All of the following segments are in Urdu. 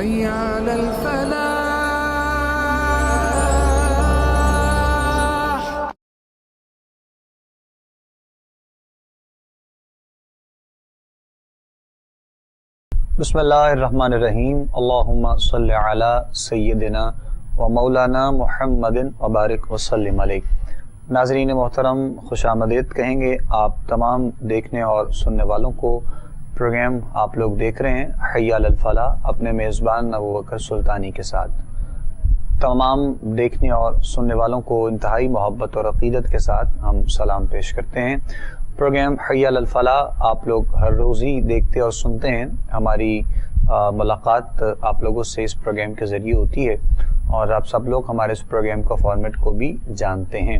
حي على الفلاح. بسم اللہ الرحمن الرحیم. اللہم صلی علی سیدنا و مولانا محمد وبارک وسلم علیہ. ناظرین محترم، خوش آمدید کہیں گے آپ تمام دیکھنے اور سننے والوں کو. پروگرام آپ لوگ دیکھ رہے ہیں حی علی الفلاح اپنے میزبان ابوبکر سلطانی کے ساتھ. تمام دیکھنے اور سننے والوں کو انتہائی محبت اور عقیدت کے ساتھ ہم سلام پیش کرتے ہیں. پروگرام حی علی الفلاح آپ لوگ ہر روز ہی دیکھتے اور سنتے ہیں. ہماری ملاقات آپ لوگوں سے اس پروگرام کے ذریعے ہوتی ہے اور آپ سب لوگ ہمارے اس پروگرام کا فارمیٹ کو بھی جانتے ہیں.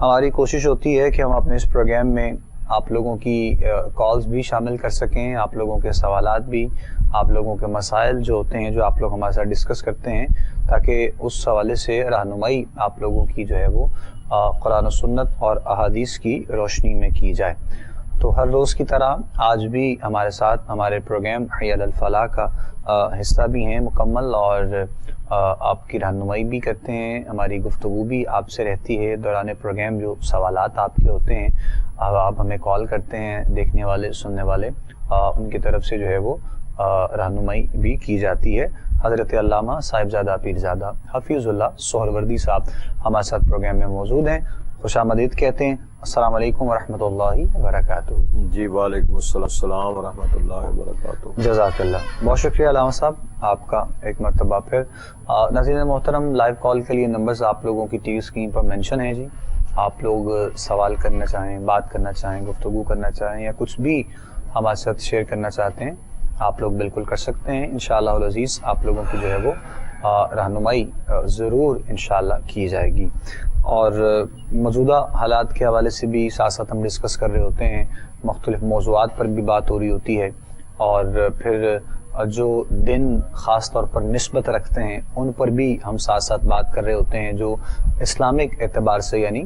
ہماری کوشش ہوتی ہے کہ ہم اپنے اس پروگرام میں آپ لوگوں کی کالز بھی شامل کر سکیں، آپ لوگوں کے سوالات بھی، آپ لوگوں کے مسائل جو ہوتے ہیں جو آپ لوگ ہمارے ساتھ ڈسکس کرتے ہیں، تاکہ اس حوالے سے رہنمائی آپ لوگوں کی جو ہے وہ قرآن و سنت اور احادیث کی روشنی میں کی جائے. تو ہر روز کی طرح آج بھی ہمارے ساتھ ہمارے پروگرام حی علی الفلاح کا حصہ بھی ہیں مکمل، اور آپ کی رہنمائی بھی کرتے ہیں. ہماری گفتگو بھی آپ سے رہتی ہے دوران پروگرام. جو سوالات آپ کے ہوتے ہیں آپ ہمیں کال کرتے ہیں، دیکھنے والے سننے والے، ان کی طرف سے جو ہے وہ رہنمائی بھی کی جاتی ہے. حضرت علامہ صاحبزادہ پیرزادہ حفیظ اللہ سہروردی صاحب ہمارے ساتھ پروگرام میں موجود ہیں. خوش آمدید کہتے ہیں. السلام علیکم ورحمۃ اللہ وبرکاتہ. جی وعلیکم السلام ورحمۃ اللہ وبرکاتہ. جزاک اللہ. بہت شکریہ علامہ صاحب آپ کا ایک مرتبہ پھر. ناظرین محترم، لائیو کال کے لیے نمبرز آپ لوگوں کی ٹی وی اسکرین پر مینشن ہیں. جی آپ لوگ سوال کرنا چاہیں، بات کرنا چاہیں، گفتگو کرنا چاہیں یا کچھ بھی ہمارے ساتھ شیئر کرنا چاہتے ہیں آپ لوگ بالکل کر سکتے ہیں. انشاءاللہ العزیز آپ لوگوں کی جو ہے وہ رہنمائی ضرور انشاءاللہ کی جائے گی. اور موجودہ حالات کے حوالے سے بھی ساتھ ساتھ ہم ڈسکس کر رہے ہوتے ہیں، مختلف موضوعات پر بھی بات ہو رہی ہوتی ہے، اور پھر جو دن خاص طور پر نسبت رکھتے ہیں ان پر بھی ہم ساتھ ساتھ بات کر رہے ہوتے ہیں. جو اسلامک اعتبار سے یعنی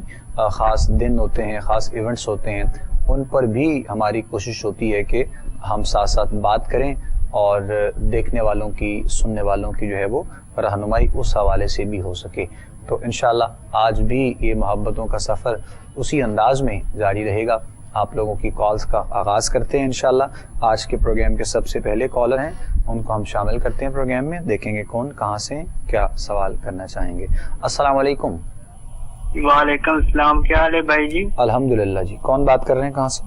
خاص دن ہوتے ہیں، خاص ایونٹس ہوتے ہیں، ان پر بھی ہماری کوشش ہوتی ہے کہ ہم ساتھ ساتھ بات کریں اور دیکھنے والوں کی، سننے والوں کی جو ہے وہ رہنمائی اس حوالے سے بھی ہو سکے. تو انشاءاللہ آج بھی یہ محبتوں کا سفر اسی انداز میں جاری رہے گا. آپ لوگوں کی کالز کا آغاز کرتے ہیں انشاءاللہ. آج کے پروگرام کے سب سے پہلے کالر ہیں، ان کو ہم شامل کرتے ہیں پروگرام میں. دیکھیں گے کون کہاں سے کیا سوال کرنا چاہیں گے. السلام علیکم. وعلیکم السلام. کیا حال ہے بھائی جی؟ الحمدللہ. جی کون بات کر رہے ہیں، کہاں سے؟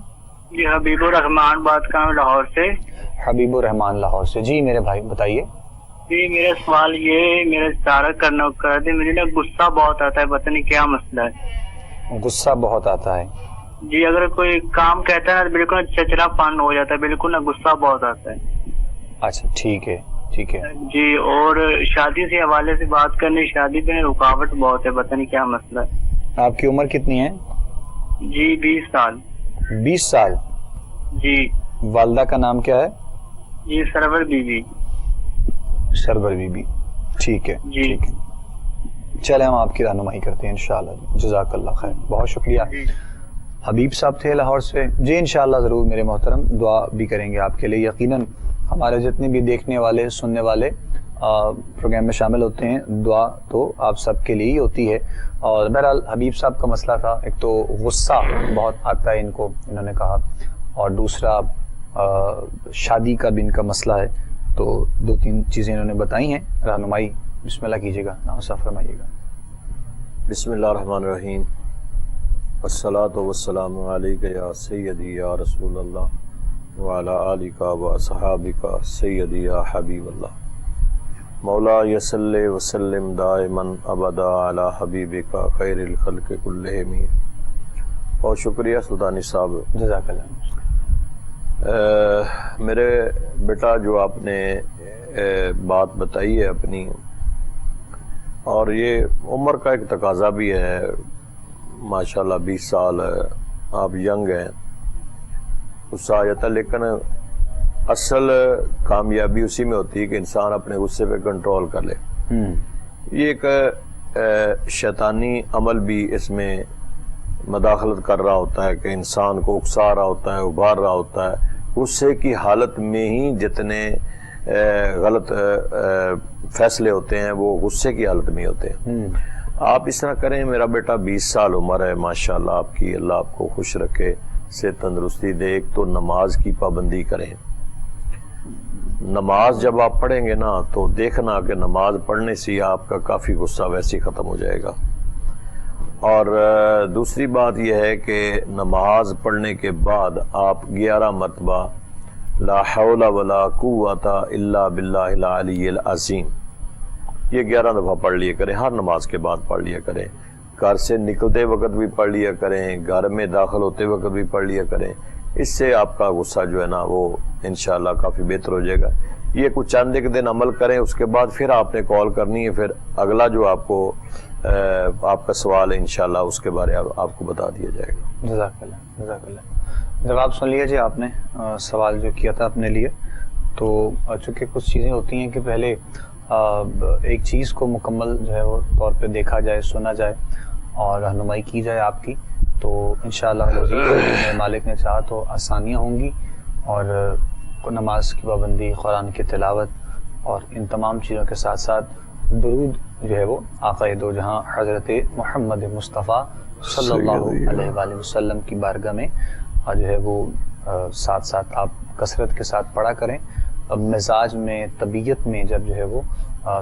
جی حبیب الرحمان بات کر رہا ہوں لاہور سے. حبیب الرحمان لاہور سے. جی میرے بھائی بتائیے. جی میرا سوال یہ ہے، میرا اشارہ کرنا کر دے، مجھے نا غصہ بہت آتا ہے، پتہ نہیں کیا مسئلہ ہے. غصہ بہت آتا ہے؟ جی اگر کوئی کام کہتا ہے نا بالکل چچڑا پن ہو جاتا ہے، بالکل نا غصہ بہت آتا ہے. اچھا ٹھیک ہے ٹھیک ہے. جی اور شادی سے حوالے سے بات کرنی، شادی پہ رکاوٹ بہت ہے، پتہ نہیں کیا مسئلہ ہے. آپ کی عمر کتنی ہے؟ جی 20 سال. 20 سال. جی. والدہ کا نام کیا ہے؟ جی سرور بی بی. سرور بی بی. ٹھیک ہے جی. ٹھیک ہے. چلے ہم آپ کی رہنمائی کرتے ہیں انشاءاللہ. جزاک اللہ خیر. بہت شکریہ. حبیب صاحب تھے لاہور سے. جی انشاءاللہ ضرور میرے محترم، دعا بھی کریں گے آپ کے لیے. یقیناً ہمارے جتنے بھی دیکھنے والے سننے والے پروگرام میں شامل ہوتے ہیں، دعا تو آپ سب کے لیے ہی ہوتی ہے. اور بہرحال حبیب صاحب کا مسئلہ تھا، ایک تو غصہ بہت آتا ہے ان کو، انہوں نے کہا، اور دوسرا شادی کا بھی ان کا مسئلہ ہے. تو 2-3 چیزیں انہوں نے بتائی ہیں. رہنمائی بسم اللہ کیجیے گا، نامسا فرمائیے گا. بسم اللہ الرحمن الرحیم. والصلاة والسلام علیک یا سیدی یا رسول اللہ وعلی آلک و صحابک سیدی یا حبیب اللہ. مولا یصلی وسلم دائما ابدا علی حبیبک خیر الخلق کلہم. بہت شکریہ سلطانی صاحب. جزاک اللہ. میرے بیٹا جو آپ نے بات بتائی ہے اپنی، اور یہ عمر کا ایک تقاضا بھی ہے. ماشاءاللہ 20 سال آپ ینگ ہیں، غصہ آ جاتا ہے، لیکن اصل کامیابی اسی میں ہوتی ہے کہ انسان اپنے غصے پہ کنٹرول کر لے. یہ ایک شیطانی عمل بھی اس میں مداخلت کر رہا ہوتا ہے کہ انسان کو اکسا رہا ہوتا ہے، ابھار رہا ہوتا ہے. غصے کی حالت میں ہی جتنے غلط فیصلے ہوتے ہیں وہ غصے کی حالت میں ہوتے ہیں. آپ اس طرح کریں, میرا بیٹا 20 سال عمر ہے ماشاءاللہ آپ کی, اللہ آپ کو خوش رکھے, صحت تندرستی دے. ایک تو نماز کی پابندی کریں. نماز جب آپ پڑھیں گے نا تو دیکھنا کہ نماز پڑھنے سے آپ کا کافی غصہ ویسے ہی ختم ہو جائے گا. اور دوسری بات یہ ہے کہ نماز پڑھنے کے بعد آپ 11 مرتبہ لا حول ولا قوت الا باللہ العلی العظیم یہ 11 دفعہ پڑھ لیا کریں. ہر نماز کے بعد پڑھ لیا کریں. گھر سے نکلتے وقت بھی پڑھ لیا کریں, گھر میں داخل ہوتے وقت بھی پڑھ لیا کریں. اس سے آپ کا غصہ جو ہے نا وہ انشاءاللہ کافی بہتر ہو جائے گا. یہ کچھ چند ایک دن عمل کریں, اس کے بعد پھر آپ نے کال کرنی ہے, پھر اگلا جو آپ کو آپ کا سوال ہے انشاءاللہ اس کے بارے آپ کو بتا دیا جائے گا. جزاک اللہ, جزاک اللہ. جواب سن لیا جی آپ نے سوال جو کیا تھا اپنے لیے. تو چونکہ کچھ چیزیں ہوتی ہیں کہ پہلے ایک چیز کو مکمل جو ہے وہ طور پہ دیکھا جائے, سنا جائے اور رہنمائی کی جائے آپ کی, تو انشاءاللہ میرے مالک نے چاہا تو آسانیاں ہوں گی. اور نماز کی پابندی, قرآن کی تلاوت اور ان تمام چیزوں کے ساتھ ساتھ درود جو ہے وہ آقا دو جہاں حضرت محمد مصطفیٰ صلی اللہ علیہ وآلہ وسلم کی بارگاہ میں جو ہے وہ ساتھ ساتھ آپ کثرت کے ساتھ پڑھا کریں. مزاج میں, طبیعت میں جب جو ہے وہ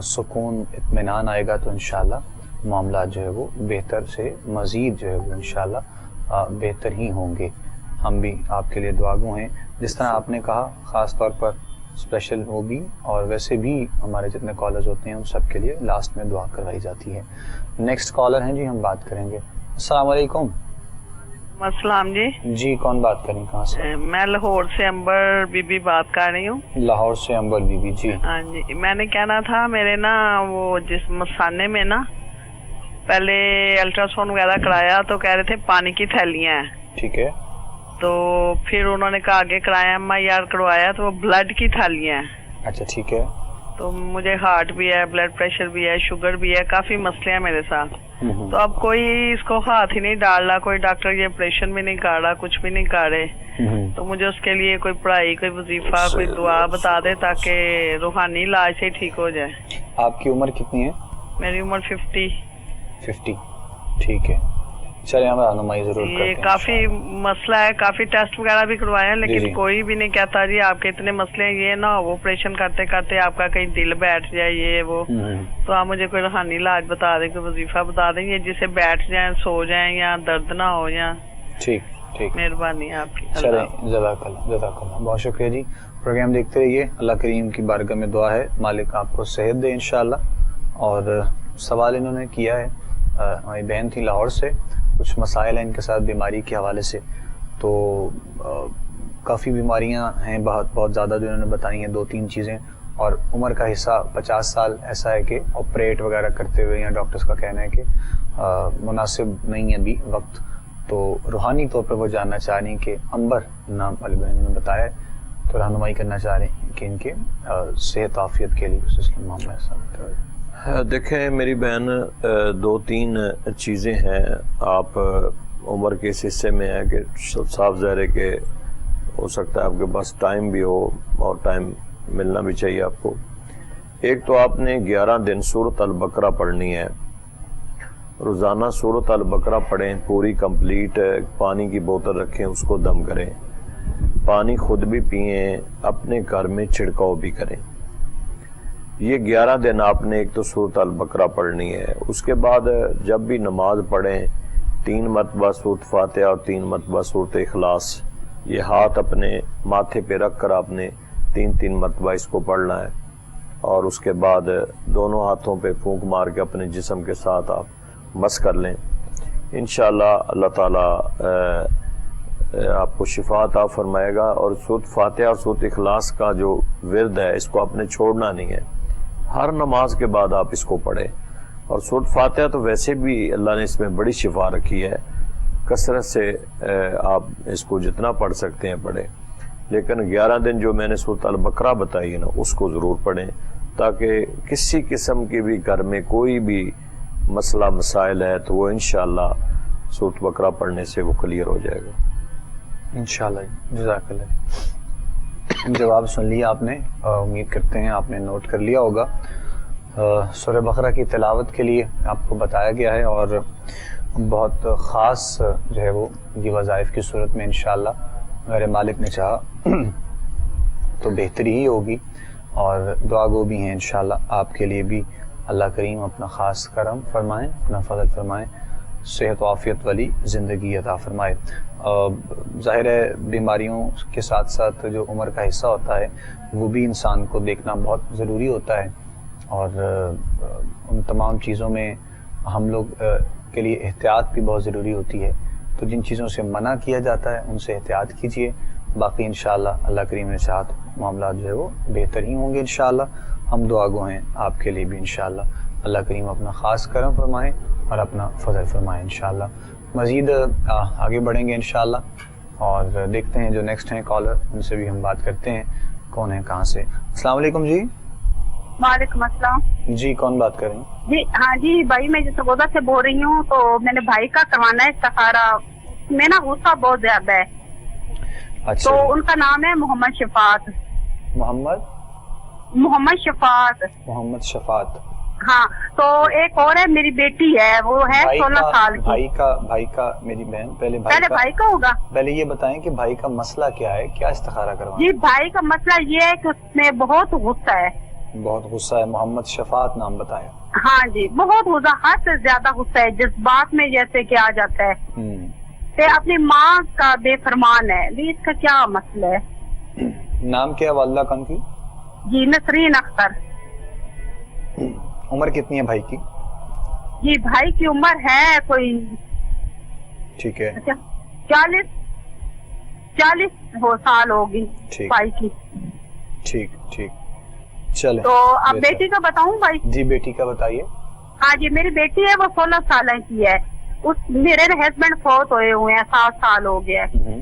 سکون, اطمینان آئے گا تو انشاءاللہ معاملات جو ہے وہ بہتر سے مزید جو ہے وہ انشاءاللہ بہتر ہی ہوں گے. ہم بھی آپ کے لیے دعاگو ہیں. جس طرح آپ نے کہا خاص طور پر اسپیشل وہ بھی, اور ویسے بھی ہمارے جتنے کالرز ہوتے ہیں ان سب کے لیے لاسٹ میں دعا کروائی جاتی ہے. نیکسٹ کالر ہیں جی, ہم بات کریں گے. السلام علیکم. السلام جی. جی کون بات کریں, کہاں سے؟ میں لاہور سے امبر بی بی بات کر رہی ہوں. لاہور سے امبر بی بی, جی. ہاں جی, میں نے کہنا تھا میرے نا وہ جس مسانے میں نا پہلے الٹرا ساؤنڈ وغیرہ کرایا تو کہہ رہے تھے پانی کی تھیلیاں ہیں. ٹھیک ہے. تو پھر انہوں نے کہا آگے کرایا MIR کروایا تو وہ بلڈ کی تھیلیاں ہیں. اچھا ٹھیک ہے. تو مجھے ہارٹ بھی ہے, بلڈ پریشر بھی ہے, شوگر بھی ہے, کافی مسئلے ہیں میرے ساتھ. تو اب کوئی اس کو ہاتھ ہی نہیں ڈال رہا, کوئی ڈاکٹر یہ آپریشن بھی نہیں کر رہا, کچھ بھی نہیں کر رہے. تو مجھے اس کے لیے کوئی پڑھائی, کوئی وظیفہ, کوئی دعا بتا دے تاکہ روحانی علاج سے ٹھیک ہو جائے. آپ کی عمر کتنی ہے؟ میری عمر 50. ٹھیک ہے, چلے ہم رہنمائی ضرور کرتے ہیں. یہ کافی مسئلہ ہے, کافی ٹیسٹ وغیرہ بھی کروائے ہیں لیکن کوئی بھی نہیں کہتا جی آپ کے اتنے مسئلے ہیں, یہ نہ ہو آپریشن کرتے کرتے آپ کا کہیں دل بیٹھ جائے یہ وہ. تو آپ مجھے کوئی روحانی علاج بتا دیں, کوئی وظیفہ بتا دیں یہ جسے بیٹھ جائیں, سو جائیں یا درد نہ ہو جائیں. ٹھیک, مہربانی آپ کی. چلیں, جزاک اللہ, بہت شکریہ جی. پروگرام دیکھتے رہیے. اللہ کریم کی بارگاہ میں دعا ہے مالک آپ کو صحت دے انشاءاللہ. اور سوال انہوں نے کیا ہے, ہماری بہن تھی لاہور سے, کچھ مسائل ہیں ان کے ساتھ بیماری کے حوالے سے. تو کافی بیماریاں ہیں بہت زیادہ جو انہوں نے بتائی ہیں, 2-3 چیزیں. اور عمر کا حصہ 50 سال ایسا ہے کہ آپریٹ وغیرہ کرتے ہوئے یا ڈاکٹرز کا کہنا ہے کہ مناسب نہیں ہے ابھی وقت. تو روحانی طور پہ وہ جاننا چاہ رہی ہیں کہ امبر نام والی بہن نے بتایا ہے, تو رہنمائی کرنا چاہ رہے ہیں کہ ان کے صحت عافیت کے لیے اس کے معاملہ ایسا. دیکھیں میری بہن, 2-3 چیزیں ہیں. آپ عمر کے اس حصے میں ہے کہ صاف ظاہر ہے کہ ہو سکتا ہے آپ کے پاس ٹائم بھی ہو اور ٹائم ملنا بھی چاہیے آپ کو. ایک تو آپ نے 11 دن سورۃ البقرہ پڑھنی ہے. روزانہ سورۃ البقرہ پڑھیں پوری کمپلیٹ. پانی کی بوتل رکھیں, اس کو دم کریں, پانی خود بھی پئیں, اپنے گھر میں چھڑکاؤ بھی کریں. یہ 11 دن آپ نے ایک تو سورۃ البقرہ پڑھنی ہے. اس کے بعد جب بھی نماز پڑھیں 3 مرتبہ سورۃ فاتحہ اور 3 مرتبہ سورۃ اخلاص. یہ ہاتھ اپنے ماتھے پہ رکھ کر آپ نے 3 مرتبہ اس کو پڑھنا ہے. اور اس کے بعد دونوں ہاتھوں پہ پھونک مار کے اپنے جسم کے ساتھ آپ مس کر لیں. انشاءاللہ اللہ تعالیٰ آپ کو شفا عطا فرمائے گا. اور سورۃ فاتحہ اور سورۃ اخلاص کا جو ورد ہے اس کو آپ نے چھوڑنا نہیں ہے, ہر نماز کے بعد آپ اس کو پڑھیں. اور سورۃ فاتحہ تو ویسے بھی اللہ نے اس میں بڑی شفا رکھی ہے, کثرت سے آپ اس کو جتنا پڑھ سکتے ہیں پڑھیں. لیکن 11 دن جو میں نے سورۃ البقرہ بتائی ہے نا اس کو ضرور پڑھیں, تاکہ کسی قسم کی بھی گھر میں کوئی بھی مسئلہ مسائل ہے تو وہ انشاءاللہ سورۃ بقرہ پڑھنے سے وہ کلیئر ہو جائے گا انشاءاللہ. جزاک اللہ. جواب سن لیا آپ نے، امید کرتے ہیں آپ نے نوٹ کر لیا ہوگا۔ سورہ بقرہ کی تلاوت کے لیے آپ کو بتایا گیا ہے، اور بہت خاص جو ہے وہ یہ وظائف کی صورت میں انشاءاللہ میرے مالک نے چاہا تو بہتری ہی ہوگی، اور دعا گو بھی ہیں انشاءاللہ آپ کے لیے بھی اللہ کریم اپنا خاص کرم فرمائیں، اپنا فضل فرمائیں، صحت و عافیت والی زندگی عطا فرمائے۔ ظاہر ہے بیماریوں کے ساتھ ساتھ جو عمر کا حصہ ہوتا ہے وہ بھی انسان کو دیکھنا بہت ضروری ہوتا ہے، اور ان تمام چیزوں میں ہم لوگ کے لیے احتیاط بھی بہت ضروری ہوتی ہے۔ تو جن چیزوں سے منع کیا جاتا ہے ان سے احتیاط کیجیے، باقی انشاءاللہ اللہ کریم نے چاہا تو معاملات جو ہے وہ بہتر ہی ہوں گے انشاءاللہ۔ ہم دعا گو ہیں آپ کے لیے بھی انشاءاللہ اللہ کریم اپنا خاص کرم فرمائے اور اپنا فضل فرمائے انشاءاللہ۔ مزید آگے بڑھیں گے انشاءاللہ، اور دیکھتے ہیں جو نیکسٹ ہیں کالر، ان سے بھی ہم بات کرتے ہیں کون ہیں کہاں سے۔ السلام علیکم جی۔ وعلیکم السلام جی کون بات کر رہے ہیں؟ جی ہاں جی بھائی، میں جسودہ سے بول رہی ہوں، تو میں نے بھائی کا کروانا ہے استخارہ، میں نا غصہ بہت زیادہ ہے۔ اچھا، تو ان کا نام ہے محمد شفاعت۔ محمد شفاعت۔ ہاں، تو ایک اور ہے میری بیٹی ہے، وہ ہے 16 سال کی۔ بھائی کا میری بہن پہلے بھائی کا ہوگا۔ پہلے یہ بتائیں کہ بھائی کا مسئلہ کیا ہے، کیا استخارہ کروانا؟ جی بھائی کا مسئلہ یہ ہے کہ اس میں بہت غصہ ہے۔ بہت غصہ ہے، محمد شفاعت نام بتایا۔ ہاں جی، بہت غصہ، حد سے زیادہ غصہ ہے، جذبات میں جیسے کہ آ جاتا ہے، اپنی ماں کا بے فرمان ہے۔ جی اس کا کیا مسئلہ ہے؟ نام کیا والدہ کن کی؟ جی نسرین اختر۔ عمر کتنی ہے بھائی کی؟ جی بھائی کی عمر ہے کوئی ٹھیک ہے 40 سال ہوگی بھائی کی۔ ٹھیک چلے۔ تو اب بیٹی کا بتاؤں بھائی؟ جی بیٹی کا بتائیے۔ ہاں جی، میری بیٹی ہے، وہ 16 سال کی ہے۔ میرے ہسبینڈ فوت ہوئے ہوئے ہیں، 7 سال ہو گیا ہے۔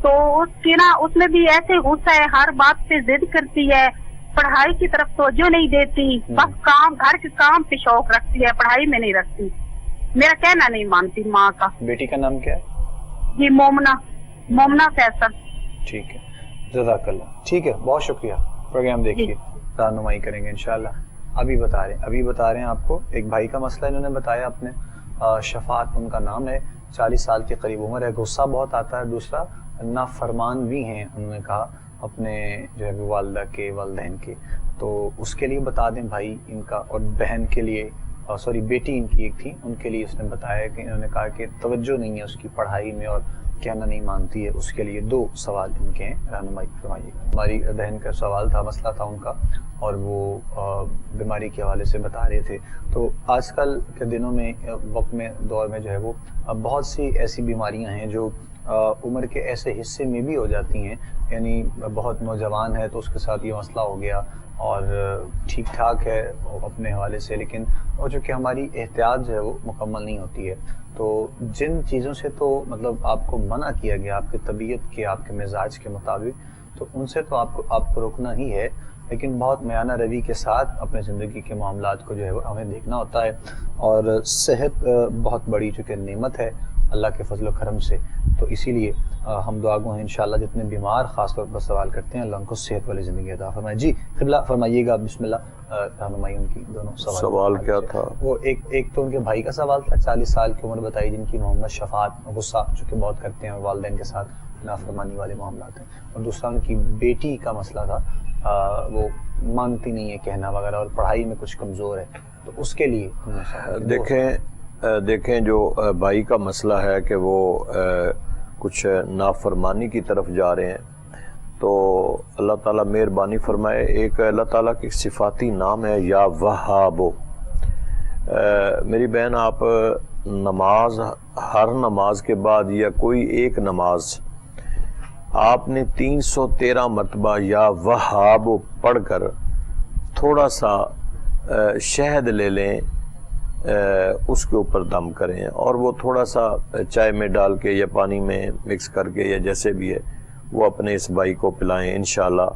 تو اس کی نا، اس میں بھی ایسے غصہ ہے، ہر بات پہ ضد کرتی ہے، پڑھائی کی طرف توجہ نہیں دیتی، بس کام، گھر کے کام پہ شوق رکھتی ہے، پڑھائی میں نہیں رکھتی، میرا کہنا نہیں مانتی ماں کا۔ بیٹی کا نام کیا ہے؟ جی مومنہ فیصل۔ ٹھیک ہے، جزاک اللہ۔ ٹھیک ہے، بہت شکریہ۔ پروگرام دیکھیے، رہنمائی کریں گے انشاءاللہ۔ ابھی بتا رہے ہیں آپ کو ایک بھائی کا مسئلہ انہوں نے بتایا اپنے، شفاعت ان کا نام ہے، 40 سال کے قریب عمر ہے، غصہ بہت آتا ہے، دوسرا نافرمان بھی ہیں انہوں نے کہا اپنے جو ہے والدہ کے، والدین کے۔ تو اس کے لیے بتا دیں بھائی ان کا، اور بہن کے لیے، بیٹی ان کی ایک تھی، ان کے لیے اس نے بتایا کہ انہوں نے کہا کہ توجہ نہیں ہے اس کی پڑھائی میں اور کہنا نہیں مانتی ہے، اس کے لیے 2 سوال ان کے ہیں، رہنمائی فرمائیے گا۔ ہماری بہن کا سوال تھا، مسئلہ تھا ان کا، اور وہ بیماری کے حوالے سے بتا رہے تھے۔ تو آج کل کے دنوں میں، وقت میں، دور میں جو ہے وہ بہت سی ایسی بیماریاں ہیں جو عمر کے ایسے حصے میں بھی ہو جاتی ہیں، یعنی بہت نوجوان ہے تو اس کے ساتھ یہ مسئلہ ہو گیا اور ٹھیک ٹھاک ہے اپنے حوالے سے، لیکن وہ چونکہ ہماری احتیاط جو ہے وہ مکمل نہیں ہوتی ہے، تو جن چیزوں سے تو مطلب آپ کو منع کیا گیا آپ کی طبیعت کے، آپ کے مزاج کے مطابق، تو ان سے تو آپ کو روکنا ہی ہے، لیکن بہت میانہ روی کے ساتھ اپنے زندگی کے معاملات کو جو ہے وہ ہمیں دیکھنا ہوتا ہے، اور صحت بہت بڑی چونکہ نعمت ہے اللہ کے فضل و کرم سے، تو اسی لیے ہم دعا گو ہیں انشاءاللہ جتنے بیمار خاص طور پر سوال کرتے ہیں اللہ ان کو صحت والی زندگی عطا فرمائے۔ جی قبلہ فرمائیے گا، بسم اللہ۔ رہنمائی ان کی دونوں سوال کیا تھا؟ وہ ایک تو ان کے بھائی کا سوال تھا، 40 سال کی عمر بتائی، جن کی محمد شفاعت، غصہ چونکہ بہت کرتے ہیں اور والدین کے ساتھ نافرمانی والے معاملات ہیں، اور دوسرا ان کی بیٹی کا مسئلہ تھا، وہ مانتی نہیں ہے کہنا وغیرہ اور پڑھائی میں کچھ کمزور ہے، تو اس کے لیے دیکھیں جو بھائی کا مسئلہ ہے کہ وہ کچھ نافرمانی کی طرف جا رہے ہیں، تو اللہ تعالیٰ مہربانی فرمائے، ایک اللہ تعالیٰ کی صفاتی نام ہے یا وہابو۔ میری بہن آپ نماز، ہر نماز کے بعد یا کوئی ایک نماز آپ نے 313 مرتبہ یا وہابو پڑھ کر تھوڑا سا شہد لے لیں، اس کے اوپر دم کریں، اور وہ تھوڑا سا چائے میں ڈال کے یا پانی میں مکس کر کے یا جیسے بھی ہے وہ اپنے اس بھائی کو پلائیں، انشاءاللہ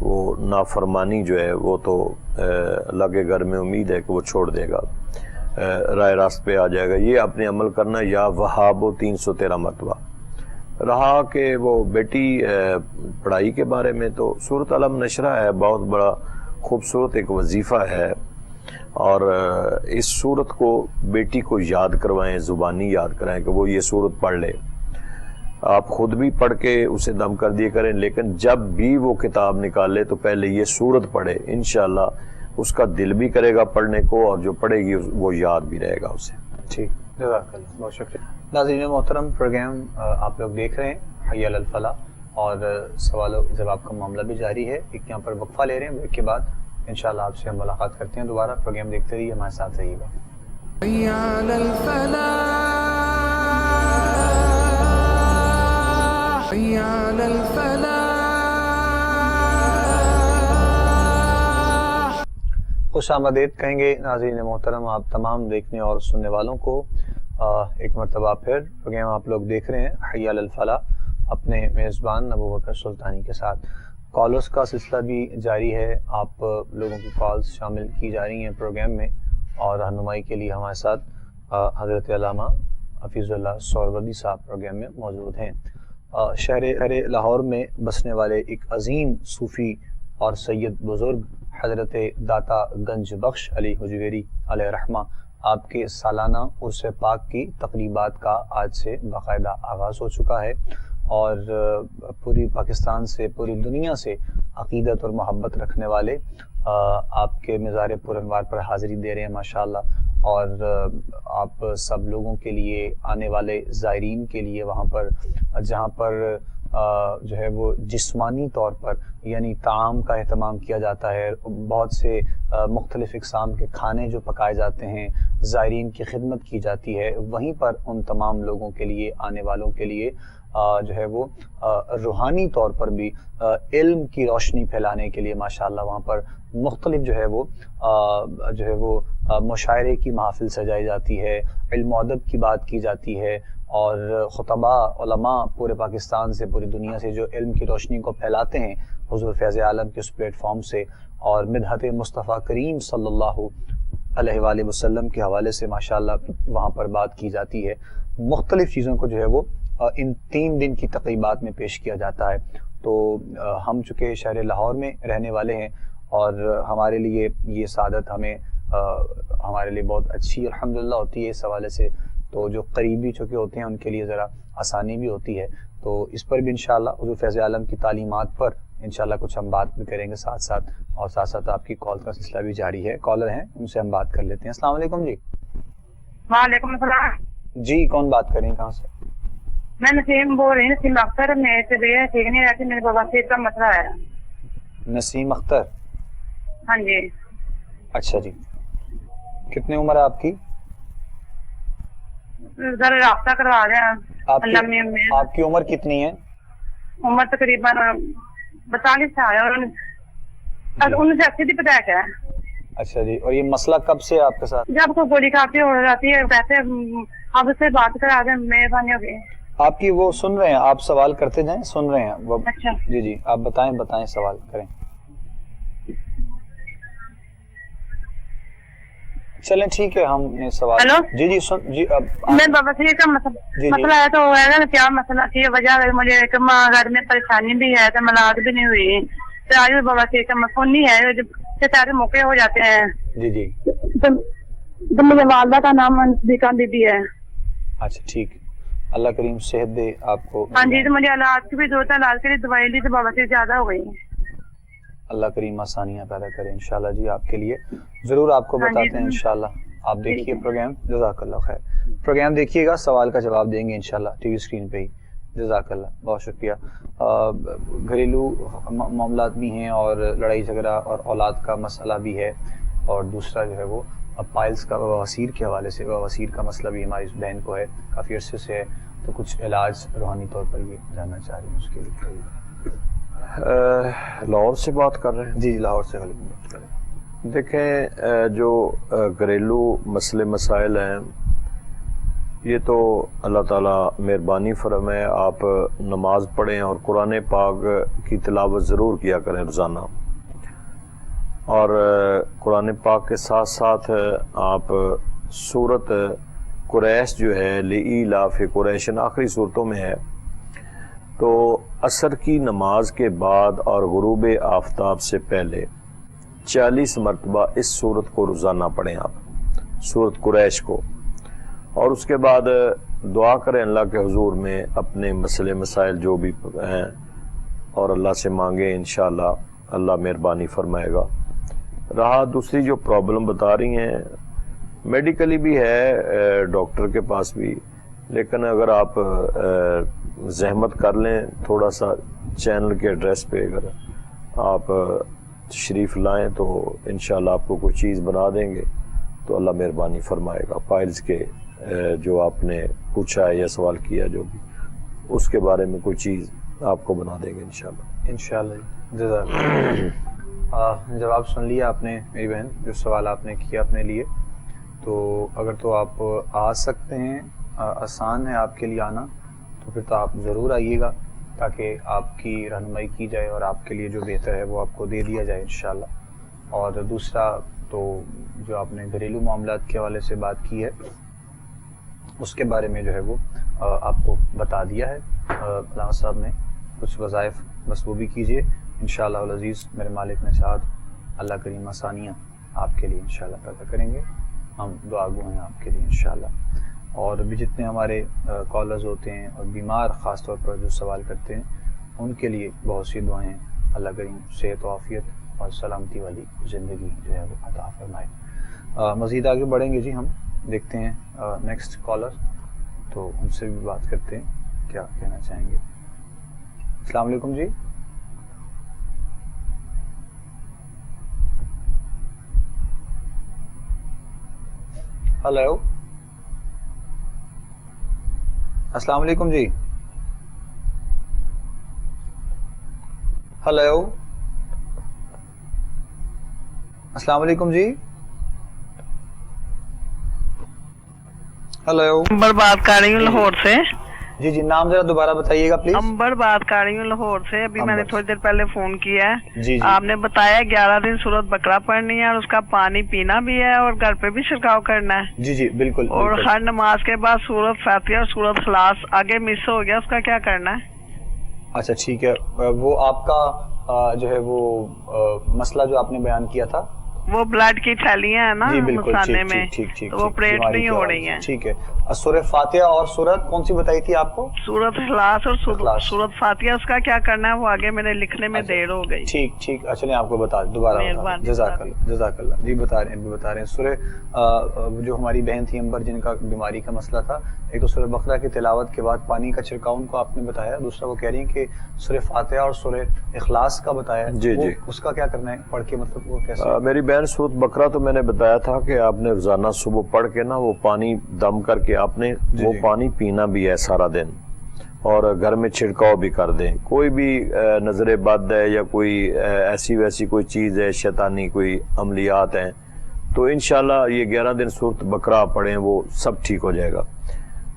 وہ نافرمانی جو ہے وہ تو اللہ کے گھر میں امید ہے کہ وہ چھوڑ دے گا، راہ راست پہ آ جائے گا۔ یہ اپنے عمل کرنا، یا وہابو 313 مرتبہ۔ رہا کہ وہ بیٹی پڑھائی کے بارے میں، تو سورۃ علم نشرہ ہے، بہت بڑا خوبصورت ایک وظیفہ ہے، اور اس سورت کو بیٹی کو یاد کروائیں، زبانی یاد کرائیں کہ وہ یہ سورت پڑھ لے. آپ خود بھی پڑھ کے اسے دم کر دیے کریں، لیکن جب بھی وہ کتاب نکالے تو پہلے یہ سورت پڑھے، انشاءاللہ اس کا دل بھی کرے گا پڑھنے کو، اور جو پڑھے گی وہ یاد بھی رہے گا اسے. ٹھیک، جزاک اللہ، بہت شکریہ. ناظرین محترم، پروگرام آپ لوگ دیکھ رہے ہیں حی علی الفلاح، اور سوال و جواب کا معاملہ بھی جاری ہے. ایک یہاں پر وقفہ لے رہے ہیں، بریک کے بعد انشاءاللہ آپ سے ہم ملاقات کرتے ہیں دوبارہ. پروگرام دیکھتے رہیے، ہمارے ساتھ رہیے گا. حي على الفلاح حي على الفلاح. خوش آمدید کہیں گے ناظرین محترم آپ تمام دیکھنے اور سننے والوں کو. ایک مرتبہ پھر پروگرام آپ لوگ دیکھ رہے ہیں حی علی الفلاح اپنے میزبان ابوبکر سلطانی کے ساتھ. کالرز کا سلسلہ بھی جاری ہے، آپ لوگوں کی کالز شامل کی جا رہی ہیں پروگرام میں، اور رہنمائی کے لیے ہمارے ساتھ حضرت علامہ حفیظ اللہ سہروردی صاحب پروگرام میں موجود ہیں. شہر لاہور میں بسنے والے ایک عظیم صوفی اور سید بزرگ حضرت داتا گنج بخش علی حجویری علیہ رحمہ، آپ کے سالانہ عرس پاک کی تقریبات کا آج سے باقاعدہ آغاز ہو چکا ہے، اور پوری پاکستان سے، پوری دنیا سے عقیدت اور محبت رکھنے والے آپ کے مزار پر انوار پر حاضری دے رہے ہیں ماشاءاللہ. اور آپ سب لوگوں کے لیے، آنے والے زائرین کے لیے، وہاں پر جہاں پر جو ہے وہ جسمانی طور پر یعنی طعام کا اہتمام کیا جاتا ہے، بہت سے مختلف اقسام کے کھانے جو پکائے جاتے ہیں، زائرین کی خدمت کی جاتی ہے، وہیں پر ان تمام لوگوں کے لیے، آنے والوں کے لیے جو ہے وہ روحانی طور پر بھی علم کی روشنی پھیلانے کے لیے ماشاءاللہ وہاں پر مختلف جو ہے وہ مشاعرے کی محافل سجائی جاتی ہے، علم و ادب کی بات کی جاتی ہے، اور خطباء علماء پورے پاکستان سے، پوری دنیا سے جو علم کی روشنی کو پھیلاتے ہیں حضور فیض عالم کے اس پلیٹ فارم سے، اور مدحت مصطفیٰ کریم صلی اللہ علیہ وآلہ وسلم کے حوالے سے ماشاءاللہ وہاں پر بات کی جاتی ہے. مختلف چیزوں کو جو ہے وہ ان 3 دن کی تقریبات میں پیش کیا جاتا ہے. تو ہم چونکہ شہر لاہور میں رہنے والے ہیں، اور ہمارے لیے یہ سعادت ہمارے لیے بہت اچھی الحمدللہ ہوتی ہے اس حوالے سے. تو جو قریبی چونکہ ہوتے ہیں ان کے لیے ذرا آسانی بھی ہوتی ہے. تو اس پر بھی انشاءاللہ حضور فیض عالم کی تعلیمات پر انشاءاللہ کچھ ہم بات بھی کریں گے ساتھ ساتھ، اور ساتھ ساتھ آپ کی کال کا سلسلہ بھی جاری ہے. کالر ہیں، ان سے ہم بات کر لیتے ہیں. السلام علیکم جی. وعلیکم السلام جی، کون بات کر رہے ہیں، کہاں سے؟ میں نسیم بول رہی ہوں، نسیم اختر. میرے طبیعت ٹھیک نہیں رہتی، میرے بواسیر کا مسئلہ ہے. نسیم اختر؟ ہاں جی. اچھا جی، کتنی عمر ہے آپ کی؟ ذرا رابطہ کروا دیں. آپ کی عمر کتنی ہے؟ عمر تقریباً 42 سال ہے، اور 1980 پیدائش ہے. اچھا جی، اور یہ مسئلہ کب سے ہے آپ کے ساتھ؟ جب کوئی گولی کھاتی ہو جاتی ہے ویسے آپ اس سے بات کرا دیں، مہربانی ہوگی. آپ کی وہ سن رہے ہیں، آپ سوال کرتے جائیں، سن رہے ہیں وہ. اچھا جی جی، آپ بتائیں سوال کریں. چلیں ٹھیک ہے، ہم نے سوال. ہیلو جی جی سن جی. میں بواسیر کا مسئلہ ہے، تو کیا مسئلہ کی وجہ ہے؟ مجھے گھر میں پریشانی بھی ہے، تو ملاد بھی نہیں ہوئی، تو آج بواسیر کا مسئلہ نہیں ہے، جب سارے موقع ہو جاتے ہیں. جی جی، تو مجھے والدہ کا نام بیکان بی بی ہے. اچھا ٹھیک، اللہ کریم صحت دے آپ کو. ہاں جی، تو مجھے علاج کی بھی ضرورت ہے، علاج کے لیے دوائی لی تو بواسیر زیادہ ہو گئی. اللہ کریم آسانیاں پیدا کرے انشاءاللہ جی آپ کے لیے. ضرور آپ کو بتاتے ہیں انشاءاللہ. آپ دیکھیے پروگرام، جزاک اللہ خیر. پروگرام دیکھیے گا، سوال کا جواب دیں گے انشاءاللہ ٹی وی اسکرین پہ ہی. جزاک اللہ، بہت شکریہ. گھریلو معاملات بھی ہیں، اور لڑائی جھگڑا اور اولاد کا مسئلہ بھی ہے، اور دوسرا جو ہے وہ پائلز کا بواسیر کے حوالے سے، بواسیر کا مسئلہ بھی ہماری بہن کو ہے، کافی عرصے سے ہے. تو کچھ علاج روحانی طور پر یہ جاننا چاہ رہی ہوں اس کے لیے. لاہور سے بات کر رہے ہیں؟ جی لاہور سے بات کر رہے ہیں. دیکھیں، جو گھریلو مسائل ہیں، یہ تو اللہ تعالیٰ مہربانی فرمائے، آپ نماز پڑھیں اور قرآن پاک کی تلاوت ضرور کیا کریں روزانہ، اور قرآن پاک کے ساتھ ساتھ آپ سورت قریش جو ہے، لإیلاف قریش آخری صورتوں میں ہے، تو عصر کی نماز کے بعد اور غروب آفتاب سے پہلے 40 مرتبہ اس سورت کو روزانہ پڑھیں آپ، سورت قریش کو، اور اس کے بعد دعا کریں اللہ کے حضور میں اپنے مسئلے مسائل جو بھی ہیں، اور اللہ سے مانگیں، انشاءاللہ اللہ مہربانی فرمائے گا۔ رہا دوسری جو پرابلم بتا رہی ہیں، میڈیکلی بھی ہے، ڈاکٹر کے پاس بھی، لیکن اگر آپ زحمت کر لیں تھوڑا سا چینل کے ایڈریس پہ اگر آپ تشریف لائیں تو انشاءاللہ آپ کو کوئی چیز بنا دیں گے، تو اللہ مہربانی فرمائے گا۔ فائلز کے جو آپ نے پوچھا ہے یا سوال کیا جو بھی، اس کے بارے میں کوئی چیز آپ کو بنا دیں گے انشاءاللہ۔ جزاک اللہ۔ جواب سن لیا آپ نے میری بہن، جو سوال آپ نے کیا اپنے لیے، تو اگر تو آپ آ سکتے ہیں، آسان ہے آپ کے لیے آنا، تو پھر تو آپ ضرور آئیے گا تاکہ آپ کی رہنمائی کی جائے اور آپ کے لیے جو بہتر ہے وہ آپ کو دے دیا جائے انشاءاللہ۔ اور دوسرا تو جو آپ نے گھریلو معاملات کے حوالے سے بات کی ہے، اس کے بارے میں جو ہے وہ آپ کو بتا دیا ہے علامہ صاحب نے، کچھ وظائف بس وہ بھی کیجیے انشاءاللہ العزیز۔ میرے مالک نے چاہا اللہ کریم آسانیاں آپ کے لیے انشاءاللہ پیدا کریں گے، ہم دعا گو ہیں آپ کے لیے انشاءاللہ۔ اور بھی جتنے ہمارے کالرز ہوتے ہیں اور بیمار خاص طور پر جو سوال کرتے ہیں، ان کے لیے بہت سی دعائیں اللہ کریم صحت و عافیت اور سلامتی والی زندگی جو ہے وہ عطا فرمائے۔ مزید آگے بڑھیں گے جی، ہم دیکھتے ہیں نیکسٹ کالر، تو ان سے بھی بات کرتے ہیں کیا کہنا چاہیں گے۔ السلام علیکم جی۔ ہلو، السلام علیکم جی۔ ہلو، السلام علیکم جی۔ ہلو، امبر بات کر رہی ہوں لاہور سے۔ جی جی، نام ذرا دوبارہ بتائیے گا پلیز۔ امبر بات کر رہی ہوں لاہور سے، ابھی میں نے تھوڑی دیر پہلے فون کیا ہے۔ جی جی، آپ نے بتایا 11 دن سورت بقرہ پڑھنی ہے اور اس کا پانی پینا بھی ہے اور گھر پہ بھی چھڑکاؤ کرنا ہے، جی جی بالکل۔ اور بالکل۔ ہر نماز کے بعد سورت فاتحہ اور سورت خلاص آگے مس ہو گیا، اس کا کیا کرنا ہے؟ اچھا ٹھیک ہے، وہ آپ کا جو ہے وہ مسئلہ جو آپ نے بیان کیا تھا، وہ بلڈ کی تھیلیاں ہیں نا جی بالکل، مسانے میں، ٹھیک ٹھیک، تو وہ پریٹ نہیں ہو رہی ہیں۔ ٹھیک ہے۔ سورہ فاتحہ اور سورت کون سی بتائی تھی آپ کو؟ سورت خلاص اور اخلاص۔ سورت فاتحہ، اس کا کیا کرنا ہے؟ وہ آگے میرے لکھنے میں دیر ہو گئی۔ ٹھیک ٹھیک، چلیں آپ کو بتا دوبارہ بتا دیں۔ جزاک اللہ، جزاک اللہ جی۔ بتا رہے ہیں سورہ جو ہماری بہن تھی امبر، جن کا بیماری کا مسئلہ تھا، ایک تو سورہ بقرہ کی تلاوت کے بعد پانی کا چھڑکاؤ ان کو آپ نے بتایا، دوسرا وہ کہہ رہی ہیں کہ سورہ فاتحہ اور سورہ اخلاص کا بتایا۔ جی جی، اس کا کیا کرنا ہے پڑھ کے، مطلب وہ کیسے؟ میری بہن سورت بقرہ تو میں نے بتایا تھا کہ آپ نے روزانہ صبح پڑھ کے نا وہ پانی دم کر کے آپ نے وہ پانی پینا بھی ہے سارا دن، اور گھر میں چھڑکاؤ بھی کر دیں۔ کوئی بھی نظر بد ہے یا کوئی ایسی ویسی کوئی چیز ہے، شیطانی کوئی عملیات ہیں، تو انشاءاللہ یہ 11 دن سورت بقرہ پڑھیں، وہ سب ٹھیک ہو جائے گا۔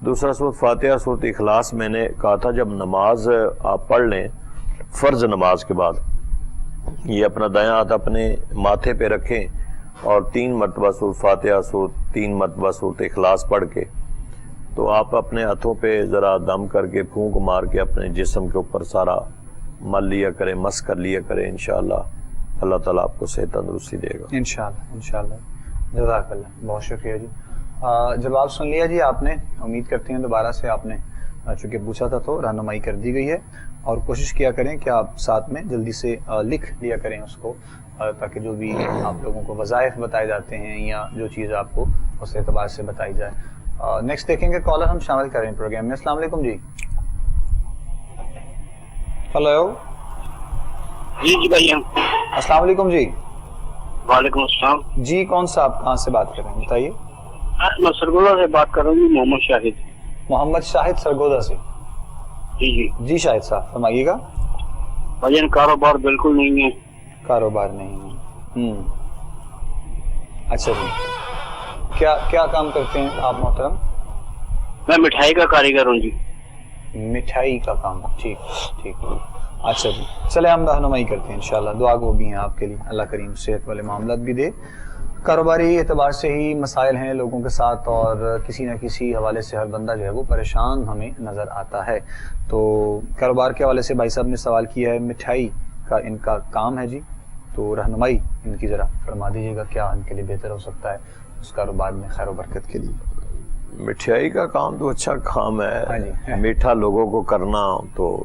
دوسرا سورت فاتحہ، سورت اخلاص میں نے کہا تھا جب نماز آپ پڑھ لیں فرض نماز کے بعد، یہ اپنا دایاں ہاتھ اپنے ماتھے پہ رکھیں اور 3 مرتبہ سورت فاتحہ، 3 مرتبہ سورت اخلاص پڑھ کے، تو آپ اپنے ہاتھوں پہ ذرا دم کر کے پھونک مار کے اپنے جسم کے اوپر سارا مل لیا کریں، مس کر لیا کریں، انشاءاللہ اللہ تعالیٰ آپ کو صحت تندرستی دے گا انشاءاللہ انشاءاللہ۔ جزاک اللہ، بہت شکریہ جی۔ جواب سن لیا جی آپ نے، امید کرتے ہیں دوبارہ سے آپ نے چونکہ پوچھا تھا تو رہنمائی کر دی گئی ہے، اور کوشش کیا کریں کہ آپ ساتھ میں جلدی سے لکھ لیا کریں اس کو، تاکہ جو بھی آپ لوگوں کو وظائف بتائے جاتے ہیں یا جو چیز آپ کو اس اعتبار سے بتائی جائے۔ نیکسٹ دیکھیں گے کالر ہم شامل کریں ہیں پروگرام میں۔ السلام علیکم جی۔ ہلو، جی جی بھائی، السلام علیکم جی۔ وعلیکم السلام جی کون سا آپ کہاں سے بات کر رہے ہیں بتائیے؟ میں سرگودا سے بات کر رہا ہوں، محمد شاہد۔ محمد شاہد سرگودا سے؟ جی جی جی شاہد صاحب فرمائیے گا۔ بھائی کاروبار بالکل نہیں ہے۔ کاروبار نہیں ہے، اچھا جی، کیا کام کرتے ہیں آپ محترم؟ میں مٹھائی کا کاریگر ہوں جی۔ مٹھائی کا کام، ٹھیک ٹھیک، اچھا جی، چلے ہم رہنمائی کرتے ہیں انشاءاللہ، دعا گو بھی ہیں آپ کے لیے، اللہ کریم صحت والے معاملات بھی دے۔ کاروباری اعتبار سے ہی مسائل ہیں لوگوں کے ساتھ، اور کسی نہ کسی حوالے سے ہر بندہ جو ہے وہ پریشان ہمیں نظر آتا ہے. تو کاروبار کے حوالے سے بھائی صاحب نے سوال کیا ہے، مٹھائی کا ان کا کام ہے جی، تو رہنمائی ان کی ذرا فرما دیجیے گا، کیا ان کے لیے بہتر ہو سکتا ہے اس کاروبار میں خیر و برکت کے لیے؟ مٹھائی کا کام تو اچھا کام ہاں جی. ہے، میٹھا لوگوں کو کرنا، تو